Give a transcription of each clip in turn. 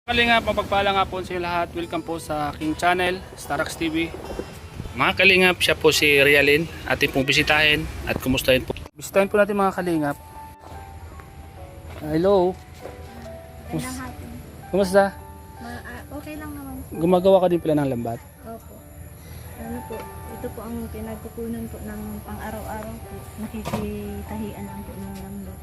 Kalingap, mapagpala nga po sa inyo lahat. Welcome po sa aking channel, Starax TV. Mga kalingap, siya po si Rialin. Atin pong bisitahin at kumustahin po. Bisitahin po natin mga kalingap. Hello. Kumusta? Okay lang naman. Gumagawa ka din pala ng lambat? Opo. Ano po, ito po ang pinagkukunan po ng pang-araw-araw po. Nakikitahian lang po ng lambat.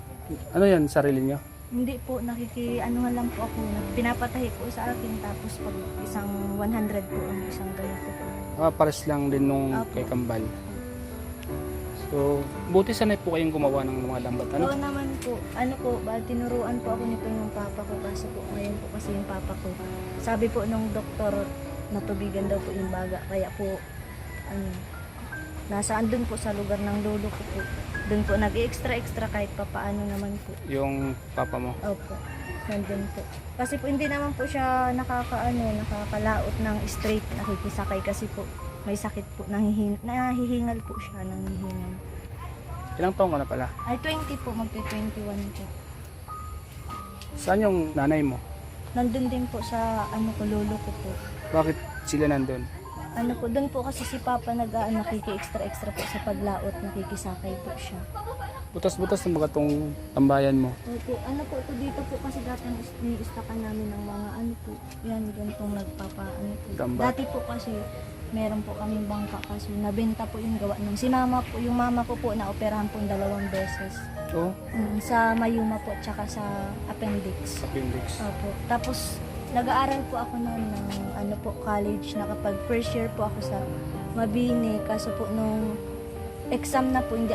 Ano yan, sarili nyo? Hindi po, nakikianuhan lang po ako. Pinapatahi po sa akin tapos pag isang 100 po ang isang ganito po. Pares lang din nung Opo. kay Kambal. So, buti sanay po kayong gumawa ng mga lambat. Ano? Oo naman po. Ano po, tinuruan po ako nito ng papa ko kasi po ngayon po kasi yung papa ko. Sabi po nung doktor, natubigan daw po yung baga. Kaya po, nasaan dun po sa lugar ng lolo ko po. Dun po nag-extra kahit papaano naman po. Yung papa mo? Opo, nandun po. Kasi po hindi naman po siya nakakalaot ng straight nakikisakay kasi po may sakit po, nahihingal po siya, nangihingal. Ilang taong ka na pala? Ay, 20 po, magti-21 po. Saan yung nanay mo? Nandun din po sa lolo ko po. Bakit sila nandun? Doon po kasi si Papa nakiki-extra po sa paglaot, nakikisakay po siya. Butas-butas ng mga tong tambayan mo. Opo, ito dito po kasi dati ni-istakan namin ng mga yan, ganitong Tamba. Dati po kasi meron po kaming bangka kasi nabenta po yung gawa ng yung mama ko po na-operahan po 2 beses. Oo, Sa Mayuma po, tsaka sa appendix. appendix. Opo. Tapos, nag-aaral po ako noon ng college. First year po ako sa Mabini. Kaso po nung exam na po, hindi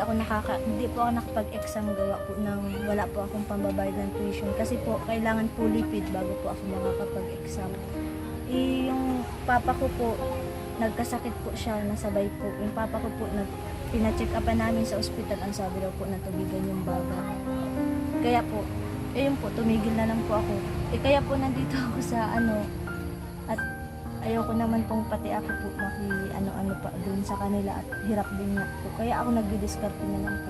po ako nakapag-exam gawa po wala po akong pambabayad ng tuition. Kasi po, kailangan po lipid bago po ako makakapag-exam. Yung papa ko po, nagkasakit po siya, nasabay po. Yung papa ko po, pina-check upan namin sa ospital. Ang sabi daw po, natubigan yung baga. Kaya po, ayun po, tumigil na lang po ako. Kaya po nandito ako sa at ayoko naman pong pati ako po pa dun sa kanila at hirap din nga po. Kaya ako nagdi-discard na lang po.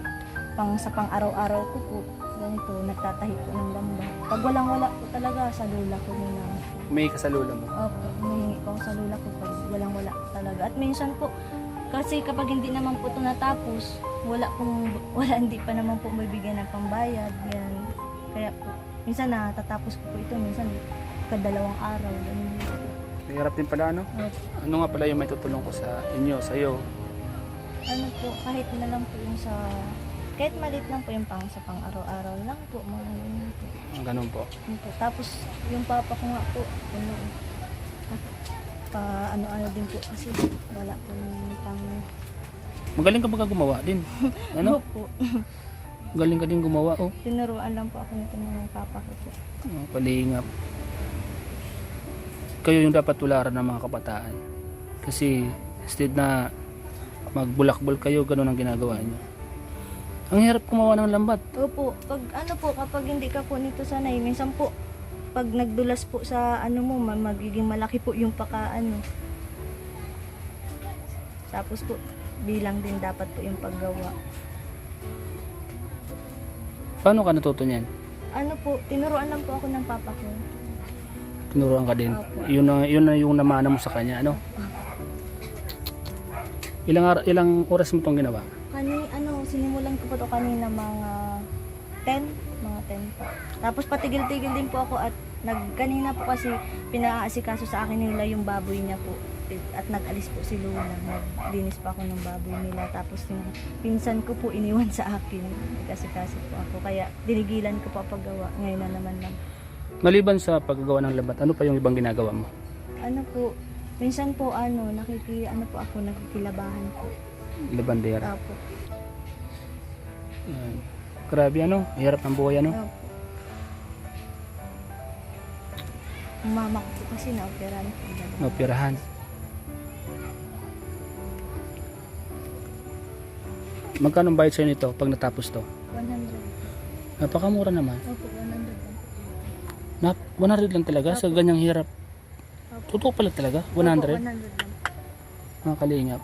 Sa pang-araw-araw ko po, ganito, nagtatahi po ng lambat. Pag walang-wala po talaga, sa lula ko na lang. May ka sa lola mo? Opo, humingi ko sa lula ko pag walang-wala talaga. At minsan po, kasi kapag hindi naman po ito natapos, hindi pa naman po mabibigyan ng pambayad. Yan. Kaya po, minsan natatapos ko po ito, minsan kadalawang araw. Ganun. Mahirap din pala, ano? Opo. Ano nga pala yung may tutulong ko sa inyo, sa iyo? Kahit na lang po yung kahit maliit lang po yung sa pang-araw-araw lang po, mga ganun po. Ganun po. Yun po. Tapos, yung papa ko nga po, din po kasi wala po yung Magaling ka ba gumawa din? Ano? Opo. Magaling ka din gumawa, oh. Tinuruan lang po ako nito ng papa ko po. Kalingap. Kayo yung dapat tularan ng mga kabataan. Kasi instead na magbulakbol kayo, ganun ang ginagawa niyo. Ang hirap gumawa ng lambat. Opo, kapag hindi ka po nito sanay, minsan po, pag nagdulas po sa magiging malaki po yung Tapos po, bilang din dapat po yung paggawa. Paano ka natuto niyan? Tinuruan lang po ako ng papa ko. Tinuruan ka din. Opo. Yun na yung namana mo sa kanya, ano? Ilang oras mo itong ginawa? Sinimulan ko po ito kanina mga 10 po. Tapos patigil-tigil din po ako at kanina po kasi pinaasikaso sa akin nila yung baboy niya po. At nag-alis po si Luna, naglinis pa ako ng baboy nila. Tapos yung pinsan ko po iniwan sa akin. Kasi po ako. Kaya dinigilan ko po paggawa. Ngayon na naman lang. Maliban sa paggagawa ng lambat, ano pa yung ibang ginagawa mo? Minsan po nakikilabahan po. Labandera. Opo. Grabe, ano? Hirap ng buhay, ano? Opo. Ang mama ko po kasi na-operahan po. Operahan. Magkano ang bayad sa'yo nito pag natapos to? 100. Napakamura naman. Opo, 100 lang. 100 lang talaga sa ganyang hirap. Totoo pala talaga, 100. Opo, 100 lang. Mga kalingap,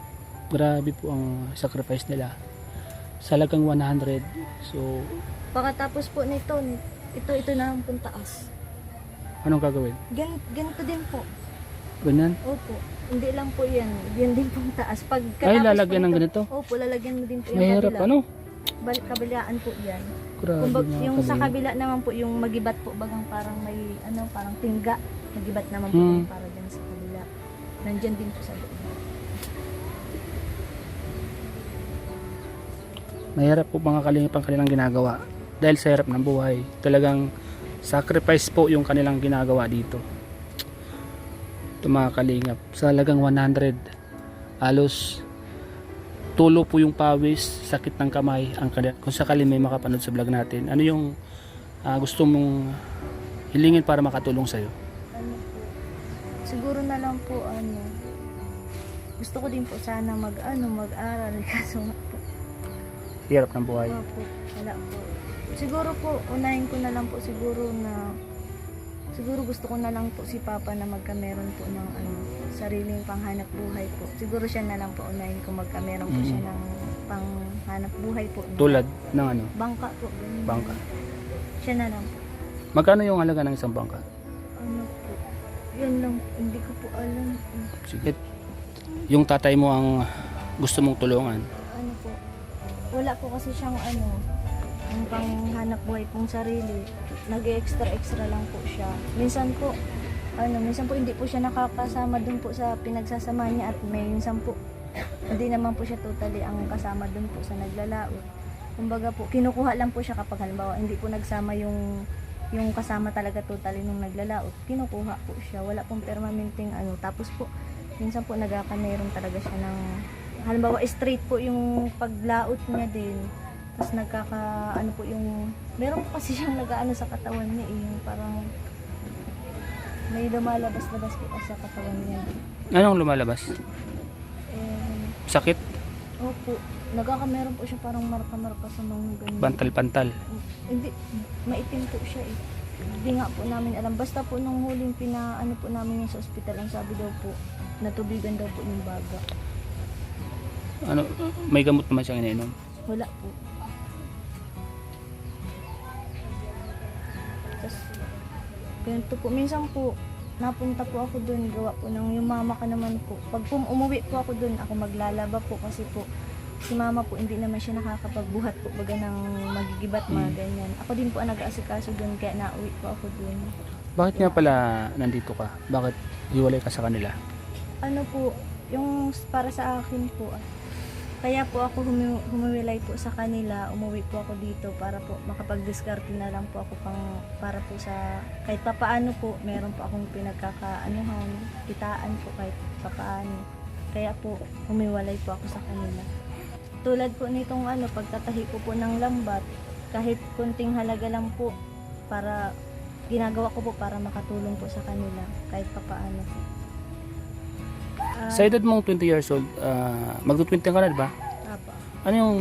grabe po ang sacrifice nila. Sa halagang 100. So, Pagkatapos po nito, ito na ang puntaas. Anong gagawin? Ganito din po. Ganyan? Opo. Hindi lang po yan. Yan din pong taas. Pag Ay, katapos lalagyan po ng ito- ganito? Opo, lalagyan mo din po yung Mahirap kabila. ano? Kabilaan po yan. Grabe mga Yung sa kalingap. kabila naman po, yung magibat po, bagang parang may, parang tingga. Magibat naman po Hmm. yung para dyan sa kabila. Nandyan din po sa loob. Mahirap po mga kalingap ang kanilang ginagawa. Dahil sa hirap ng buhay. Talagang sacrifice po yung kanilang ginagawa dito. Ito mga kalingap. Sa halagang 100. Halos tulo po yung pawis, sakit ng kamay. Kung sakali may makapanood sa vlog natin, ano yung gusto mong hilingin para makatulong sa'yo? Ano po, siguro na lang po, gusto ko din po sana mag-aral. Kaso nga po, Hirap ng buhay. wala po, wala po. Siguro po, unahin ko na lang po siguro gusto ko na lang po si Papa na magkameron po ng sariling panghanap buhay po. Siguro siya na lang po unahin ko magkameron po siya ng panghanap buhay po. Tulad ng ano? Bangka po. ganun. Bangka. Siya na lang po. Magkano yung halaga ng isang bangka? Ano po. Yun lang. Hindi ko po alam. Sige. Yung tatay mo ang gusto mong tulungan. Ano po. Wala po kasi siyang yung panghanap buhay pong sarili. Nag-extra lang po siya. Minsan po hindi po siya nakakasama dun po sa pinagsasama niya at minsan po hindi naman po siya totally ang kasama dun po sa naglalaot. Kumbaga po, kinukuha lang po siya kapag halimbawa hindi po nagsama yung kasama talaga totally nung naglalaot. Kinukuha po siya. Wala pong permanenteng Tapos po, minsan po nagkakameron talaga siya ng halimbawa straight po yung paglaot niya din. Tapos po yung meron po kasi siyang sa katawan niya yung parang may lumalabas-labas po sa katawan niya. Anong lumalabas? Sakit? Opo, nagkakameron po siya parang marka-marka sa mga ganyan. Bantal-pantal? Hindi, maitim po siya eh. Hindi nga po namin alam. Basta po nung huling po namin yung sa ospital, ang sabi daw po, natubigan daw po yung baga. Ano, may gamot naman siyang iniinom? Wala po. Tapos, ganito po. Minsan po, napunta po ako dun, gawa po ng yung mama ka naman po. Pag umuwi po ako dun, ako maglalaba po kasi po, si mama po, hindi naman siya nakakapagbuhat po baga ng magigibat, mga ganyan. Ako din po ang nag-aasikaso dun, kaya nauwi po ako dun. Bakit nga pala nandito ka? Bakit hiwalay ka sa kanila? Ano po, yung para sa akin po, kaya po ako humiwalay po sa kanila, umuwi po ako dito para po makapag-discarte na lang po ako para po sa kahit papaano po, meron po akong kitaan po kahit papaano. Kaya po humiwalay po ako sa kanila. Tulad po nitong pagtatahi ko po ng lambat, kahit kunting halaga lang po para ginagawa ko po para makatulong po sa kanila kahit papaano. Sa edad mong 20 years old, magto-20 ka na, diba? Apo. Ano yung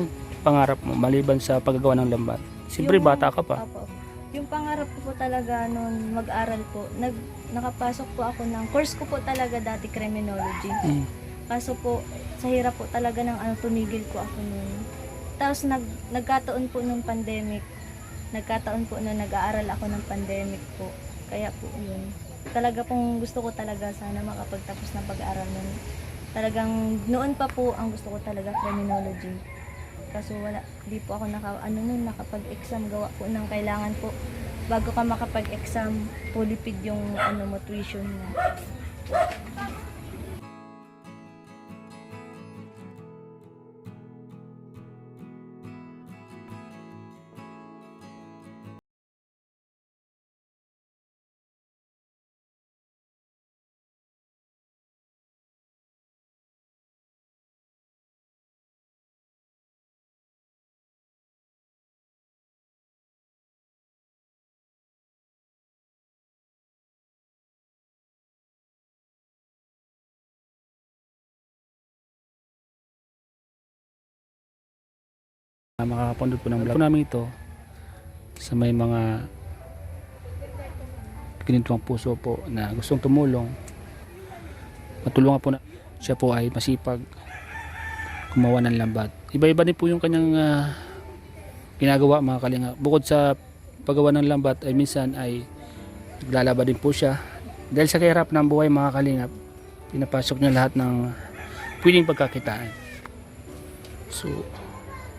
pangarap mo maliban sa paggagawa ng lambat? Siyempre bata ka pa. Apo. Yung pangarap ko po talaga noon mag-aral po, nakapasok po ako ng course ko po talaga dati criminology. Kaso po sa hirap po talaga ng tumigil po ako noon. Tapos nagkataon po nung pandemic. Nagkataon po na nag-aaral ako ng pandemic po. Kaya po yun. Talaga pong gusto ko talaga sana makapagtapos ng pag-aaral nun. Talagang noon pa po ang gusto ko talaga criminology. Kaso di po ako nakapag-exam, gawa po ng kailangan po bago ka makapag-exam, pulipid yung tuition mo. Makakapanood po ng vlog namin ito sa may mga kinintuang puso po na gustong tumulong, matulungan po na siya po ay masipag gumawa ng lambat. Iba-iba din po yung kanyang ginagawa, mga kalinga. Bukod sa paggawa ng lambat ay minsan ay Naglalaba din po siya. Dahil sa kahirap ng buhay mga kalingap, pinapasok niya lahat ng pwedeng pagkakitaan. So,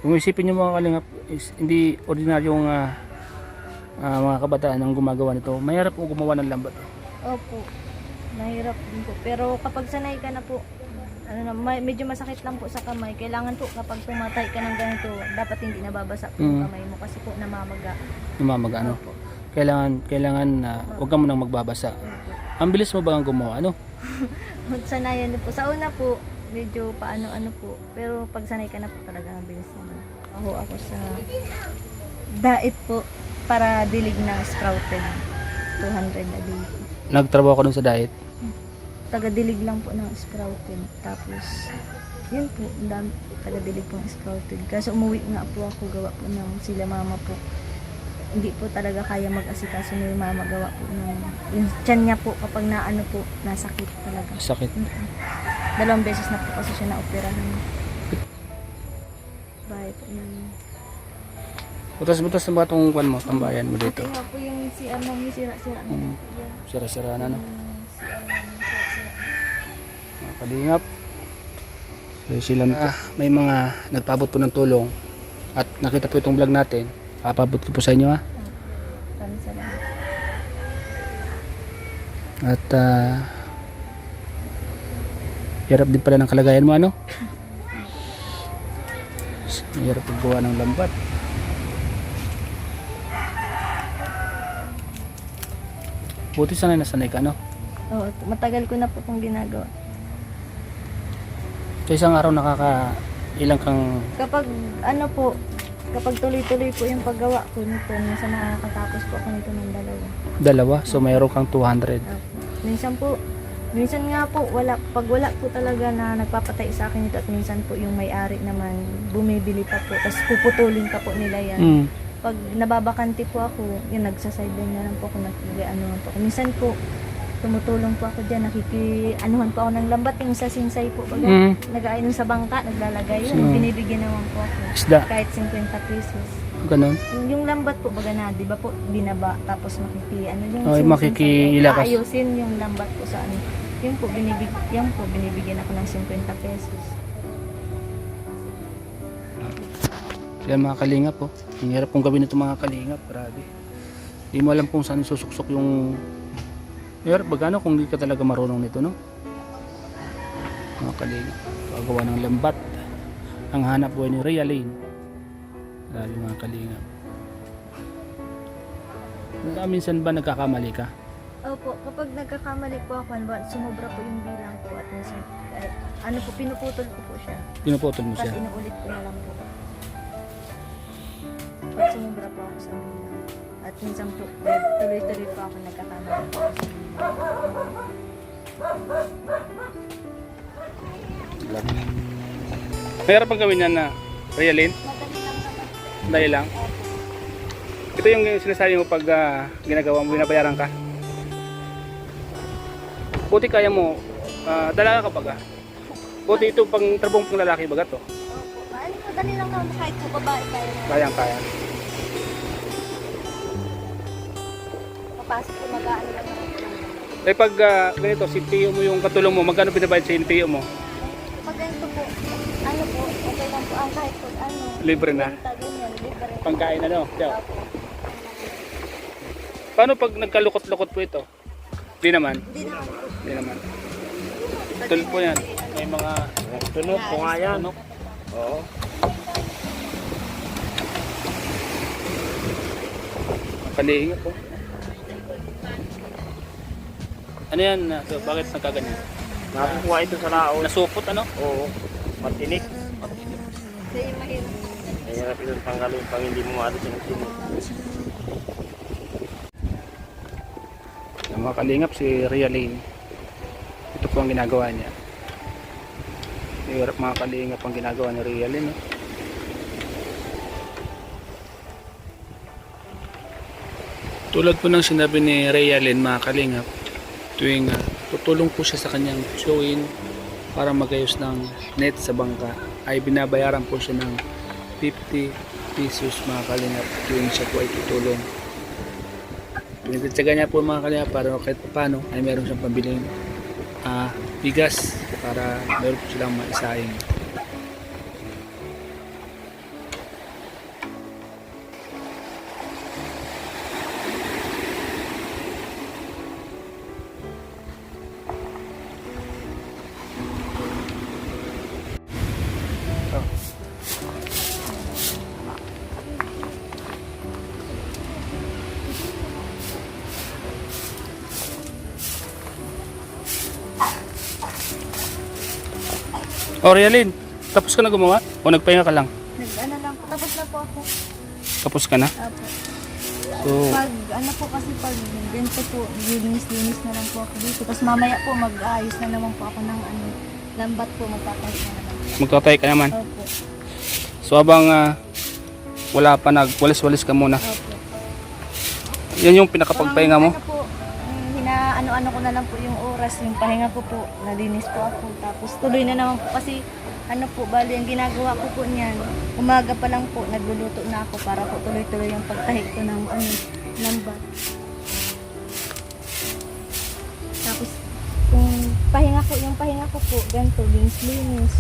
kung isipin niyo mga kalingap, is hindi ordinaryong mga kabataan ang gumagawa nito. Mahirap po gumawa ng lambat. Opo. Mahirap din po. Pero kapag sanay ka na po, medyo masakit lang po sa kamay. Kailangan po kapag tumatay ka ng ganito, dapat hindi nababasa po yung kamay mo kasi po namamaga. Namamaga, ano? Opo. Kailangan huwag ka mo nang magbabasa. Ang bilis mo ba ang gumawa, ano? Sanayan din po. Sa una po, medyo paano-ano po. Pero pag sanay ka na po talaga, ang bilis naman. Ako sa diet po para dilig ng sprouted. 200 a day. Nagtrabaho ko dun sa diet. Taga-dilig lang po ng sprouted. Tapos, yun po, ang dami taga-dilig po ng sprouted. Kasi umuwi nga po ako, gawa po ng sila mama po. Hindi po talaga kaya mag-asikaso ni mama, gawa po ng yung tiyan niya po kapag naano po, nasakit talaga. Sakit. 2 beses na po kasi siya na-operahan. Bahay po namin. Butas-butas na ba itong kwan mo, tambayan mo dito? Ito nga po yung CR namin, sira-sira na. Mm. Yan. Sira-sira na, no? Yung CR namin, sira-sira. Mga kalingap. So, sila may mga nagpabot po ng tulong at nakita po itong vlog natin. Papabot ko po sa inyo, ha? Maraming salamat. At hirap din pala ng kalagayan mo, ano? Hirap paggawa ng lambat. Buti sanay na sanay ka, no? Oo, matagal ko na po itong ginagawa. Sa isang araw ilang kang Kapag kapag tuloy-tuloy po yung paggawa ko nito, minsan nakakatapos po ako nito ng 2. dalawa. So mayroon kang 200. Minsan nga po, pag wala po talaga na nagpapatay sa akin ito at minsan po yung may-ari naman bumibili pa po, tapos puputulin pa po nila yan. Mm. Pag nababakante po ako, yun, nagsasideline na lang po ako, nakikianuhan po ako. Minsan po, tumutulong po ako dyan, nakikianuhan po ako ng lambat, yung sa sinsay po, baga, nag-aayos sa bangka, naglalagay yun, binibigyan naman po ako. Isda. Kahit 50 pesos. Ganun. Yung lambat po, baga na, di ba po, binaba, tapos Makikiilakas. ayusin yung lambat po sa ano. Yun po, binibigyan ako ng 50 pesos. Yan mga kalingap, po. Ang hirap kong gawin ito mga kalingap, grabe. Hindi mo alam kung saan susuksok yung hirap bagano kung hindi ka talaga marunong nito, no? Mga kalingap, paggawa ng lambat. Ang hanap buhay ni Realine. Grabe mga kalingap. Minsan ba nagkakamali ka? Opo, kapag nagkakamali po ako, sumobra po yung bilang po at minsan, pinuputol ko po siya. Pinuputol mo Tapos siya. inuulit ko na lang po. Pag sumobra po ako sa bilang. At minsan po, tuloy-tuloy po ako nagkakamali po ako sa bilang. Mahirap pang gawin yan na Realine? Madali lang naman. Dahil lang. Ito yung sinasabi mo pag ginagawa mo, binabayaran ka. Buti kaya mo, dalaga ka baga. Buti ito pang trabong pang lalaki baga to. Opo, madali lang naman kahit po babae tayo. Kaya. Papasok po mag-aano lang naman. Eh pag ganito, sintiyo mo yung katulong mo, magkano binabayad sa sintiyo mo? Pag ganito po, okay lang po. Kahit po, Libre na. ganyan, libre. Pangkain ano? Diyo. Opo. Paano pag nagkalukot-lukot po ito? Di naman. Hindi naman po. Di naman. Tulad po yan. May mga Tunog po nga yan. tunok. Oo. Palihinga po. Ano yan? So, bakit nagkaganyan? Nakukuha ito sa laon. Nasupot ano? Oo. Matinik. Kaya yung mahirap. Mahirap ito tanggalin pang hindi mo maalis yung tinik. Yung mga kalingap si Realine. Ito po ang ginagawa niya. Hirap mga kalingap ang ginagawa ni Realine. No? Tulad po ng sinabi ni Realine mga kalingap, tuwing tutulong po siya sa kanyang showin para magayos ng net sa bangka, ay binabayaran po siya ng 50 pesos mga kalingap tuwing siya po ay tutulong. Pinagtsaga niya po mga kalingap para kahit paano ay meron siyang pambiling bigas para meron po silang maisaing. O Rialin, tapos ka na gumawa? O nagpahinga ka lang? Nag-ano lang po. Tapos na po ako. Tapos ka na? Apo. So, Pag ano po kasi pag ganito po, linis na lang po ako dito. Tapos mamaya po mag-aayos na naman po ako ng ano, lambat po, magtatahi na naman. magtatay ka naman. Opo. So habang wala pa nagwalis-walis ka muna. Opo. Yan yung pinakapagpahinga mo? Ano po, hinaano-ano ko na lang po yung oras, yung pahinga ko po, nalinis po ako. Tapos tuloy na naman po kasi ano po, bali ang ginagawa ko po niyan, umaga pa lang po, nagluluto na ako para po tuloy-tuloy yung pagtahi ko ng ano, lambat. Tapos yung pahinga ko po, ganito, linis.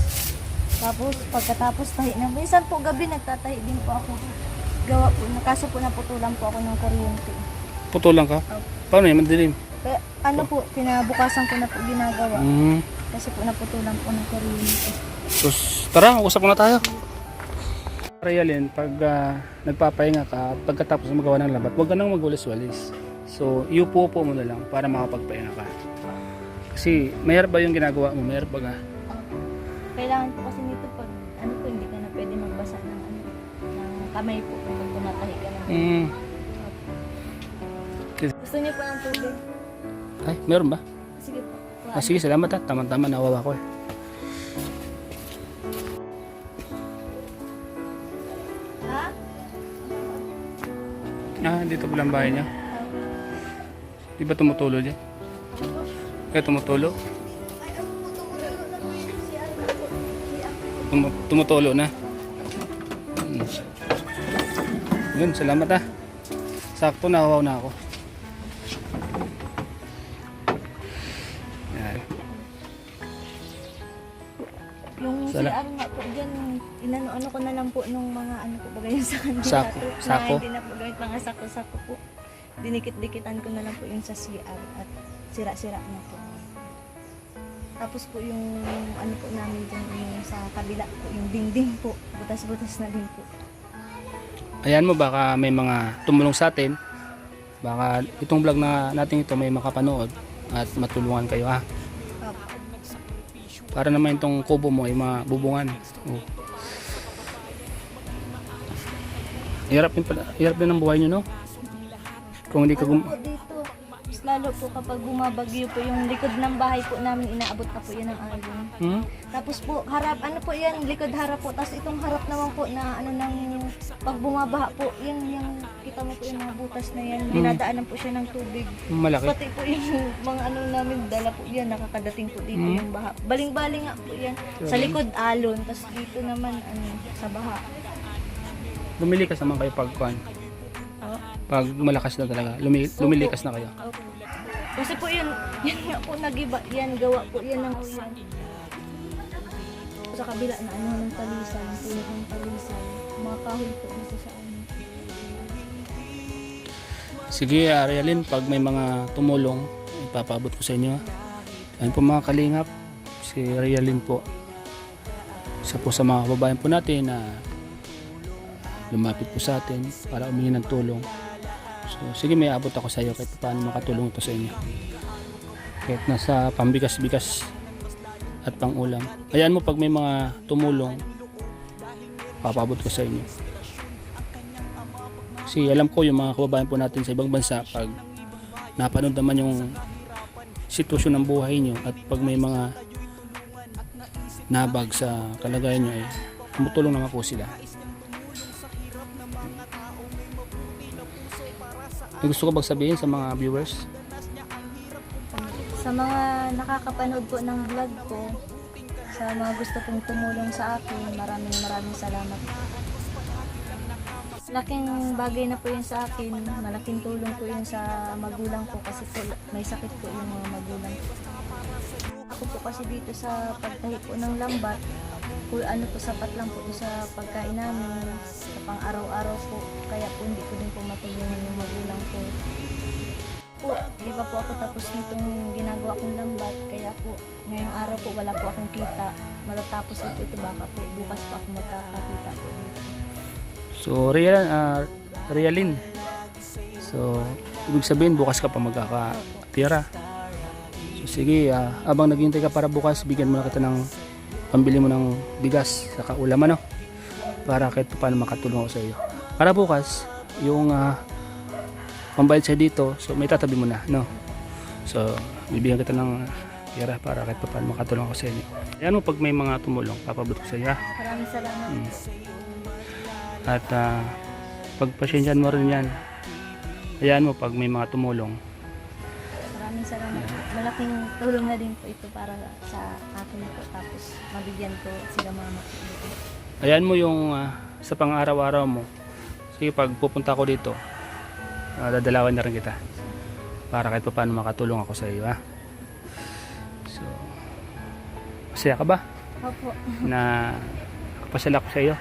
Tapos pagkatapos tahi na, minsan po gabi nagtatahi din po ako. Gawa po, kaso po naputulan po ako ng kuryente. Putulan ka? Paano yan? Madilim? Kaya, ano po, pinabukasan ko na po ginagawa. Kasi po naputulan po ng kuryente. Tapos tara, usap muna tayo. Rialin, pag nagpapahinga ka, pagkatapos magawa ng labat, huwag ka nang magwalis-walis. So, iupo-upo mo na lang para makapagpahinga ka. Kasi, mahirap ba yung ginagawa mo? Mahirap ba ka? Kailangan po kasi nito pag, ano po, hindi ka na pwede magbasa ng, ano, ng kamay po kapag tumatahi ka ng Gusto niyo po ng tubig? Ay, meron ba? Sige po. Sige, salamat ha. Tama-tama, nawawa ko eh. Ha? Dito pala ang bahay niya. Di ba tumutulo dyan? Kaya tumutulo? Tumutulo na. Yun, salamat ha. Sakto, nahawaw na ako. Yan. Yung CR nga po dyan, inano-ano ko na lang po nung mga ano po bagay sa kanila. Sako? Sako? Na hindi na po gamit mga sako-sako po. Dinikit-dikitan ko na lang po yung sa CR at sira-sira na po. Tapos po yung ano po namin dyan, yung sa kabila po, yung dingding po, butas-butas na din po. Ayan mo, baka may mga tumulong sa atin. Baka itong vlog na natin ito may makapanood at matulungan kayo ha. Opo. Para naman itong kubo mo ay mabubungan. Oh. Hirap din ang buhay nyo, no? Kung hindi ka Ano po dito, mas lalo po kapag bumabagyo po yung likod ng bahay po namin, inaabot na po yan ng alon. Tapos po, harap, ano po yan, likod harap po. Tapos itong harap naman po na ano nang pag bumabaha po, yan, yung kita mo po yung mga butas na yan, dinadaanan po siya ng tubig. Malaki. Pati po yung mga ano namin, dala po yan, nakakadating po dito yung baha. Baling-baling nga po yan. Sa likod alon, tapos dito naman ano, sa baha. Lumili ka naman kayo pagkuhan. Oh. Pag malakas na talaga, lumilikas na kayo. Okay. Kasi po yan nga po nagiba, yan gawa po yan ng uyan. Sa kabila na ano ng talisan, puno ng talisan, mga kahoy po dito sa ano. Sige, Arialin, pag may mga tumulong, ipapabot ko sa inyo. Ayun po mga kalingap, si Arialin po. Isa po sa mga kababayan po natin na lumapit po sa atin para humingi ng tulong. So, sige, may abot ako sa iyo kahit paano makatulong ito sa inyo. Kahit nasa pambigas-bigas at pang-ulam. Ayan mo, pag may mga tumulong, papabot ko sa inyo. Kasi alam ko yung mga kababayan po natin sa ibang bansa, pag napanood naman yung sitwasyon ng buhay nyo at pag may mga nabag sa kalagayan nyo, tumutulong naman po sila. May gusto ko bang sabihin sa mga viewers? Sa mga nakakapanood po ng vlog ko, sa mga gusto pong tumulong sa akin, maraming salamat. Laking bagay na po yun sa akin. Malaking tulong po yun sa magulang ko kasi po may sakit po yung mga magulang ko. Ako po kasi dito sa pagtahi po ng lambat, kung ano po sapat lang po sa pagkain namin, sa pang-araw-araw po. Kaya po hindi ko din po matulungan yung magulang ko. Po, di ba po ako tapos nitong ginagawa kong lambat, kaya po ngayong araw po wala po akong kita. Malatapos ito baka po bukas po ako magkakakita po dito. So, Realin. So, ibig sabihin, bukas ka pa magkakatira. So, sige, abang naghihintay ka para bukas, bigyan mo na kita ng pambili mo ng bigas sa kaulam, ano? Para kahit paano makatulong ako sa iyo. Para bukas, yung pambayad sa dito, so may tatabi mo na, no? So, bibigyan kita ng pera para kahit paano makatulong ako sa inyo. Ayan mo, pag may mga tumulong, papabot ko sa iyo, ha? Maraming salamat po. At pagpasensyahan mo rin yan. Ayan mo, pag may mga tumulong. Maraming salamat po. Malaking tulong na din po ito para sa akin po. Tapos mabigyan ko sila mama po dito. Ayan mo yung sa pang-araw-araw mo. Sige, pag pupunta ako dito, dadalawan na rin kita. Para kahit pa paano makatulong ako sa iyo, ha? So, masaya ka ba? Opo. Na kapasala ko sa iyo?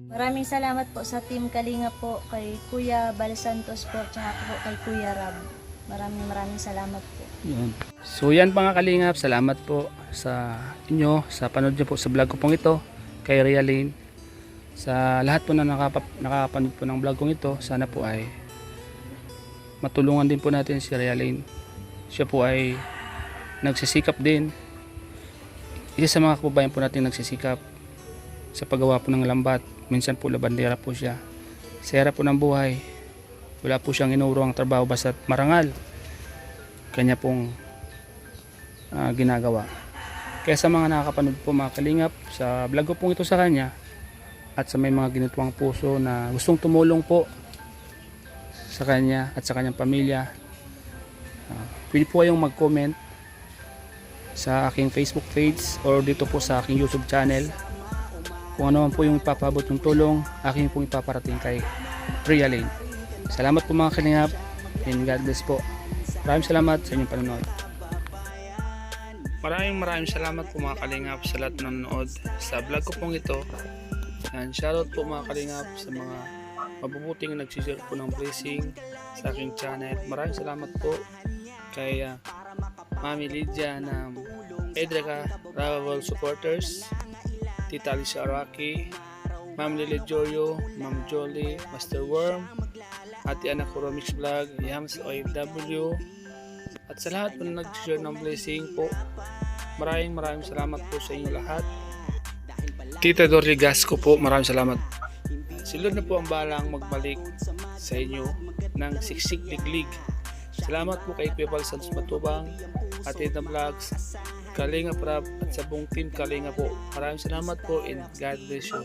Maraming salamat po sa Team Kalinga po, kay Kuya Bal Santos po, tsaka po kay Kuya Rab. Maraming salamat po. Yun. So yan mga kalingap, salamat po sa inyo, sa panood nyo po sa vlog ko pong ito, kay Realin. Sa lahat po na nakakapanood po ng vlog kong ito, sana po ay matulungan din po natin si Realin. Siya po ay nagsisikap din. Isa sa mga kababayan po natin nagsisikap sa paggawa po ng lambat. Minsan po labandera po siya. Sa hirap po ng buhay, wala po siyang inurong trabaho basta't marangal. Kanya pong ginagawa. Kaya sa mga nakakapanood po mga kalingap, sa vlog ko pong ito sa kanya, at sa may mga ginituang puso na gustong tumulong po sa kanya at sa kanyang pamilya, pwede po kayong mag-comment sa aking Facebook page or dito po sa aking YouTube channel. Kung ano man po yung ipapabot ng tulong, aking pong ipaparating kay Realin. Salamat po mga kalingap, and God bless po. Maraming salamat sa inyong panonood. Maraming salamat po mga kalingap sa lahat ng nanonood sa vlog ko pong ito. And shoutout po mga kalingap sa mga mabubuting nagsishare po ng blessing sa aking channel. Maraming salamat po kay Mami Lydia ng Edreca Raval Supporters, Tita Alicia Araki, Ma'am Lily Joyo, Ma'am Jolie, Master Worm, Ate Ana Kuromix Vlog, Yams OFW, at sa lahat po na nag-share ng blessing po. Maraming salamat po sa inyo lahat. Tita Dorly Gasco po, maraming salamat. Si Lord na po ang balang magbalik sa inyo ng siksik liglig. Salamat po kay Kuya Bal Santos Matubang, Ate Edna Vlogs, Kalinga Prab, at sa buong team Kalinga po. Maraming salamat po and God bless you.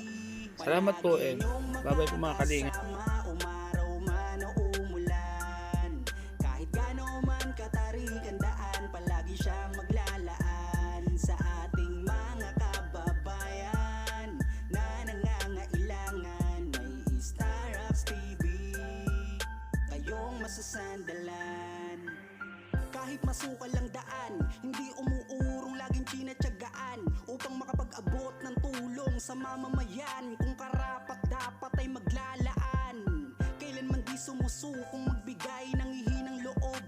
Salamat po and bye bye po mga Kalinga. Masasandalan kahit masukal lang daan, hindi umuurong, laging tinatyagaan upang makapag-abot ng tulong sa mamamayan. Kung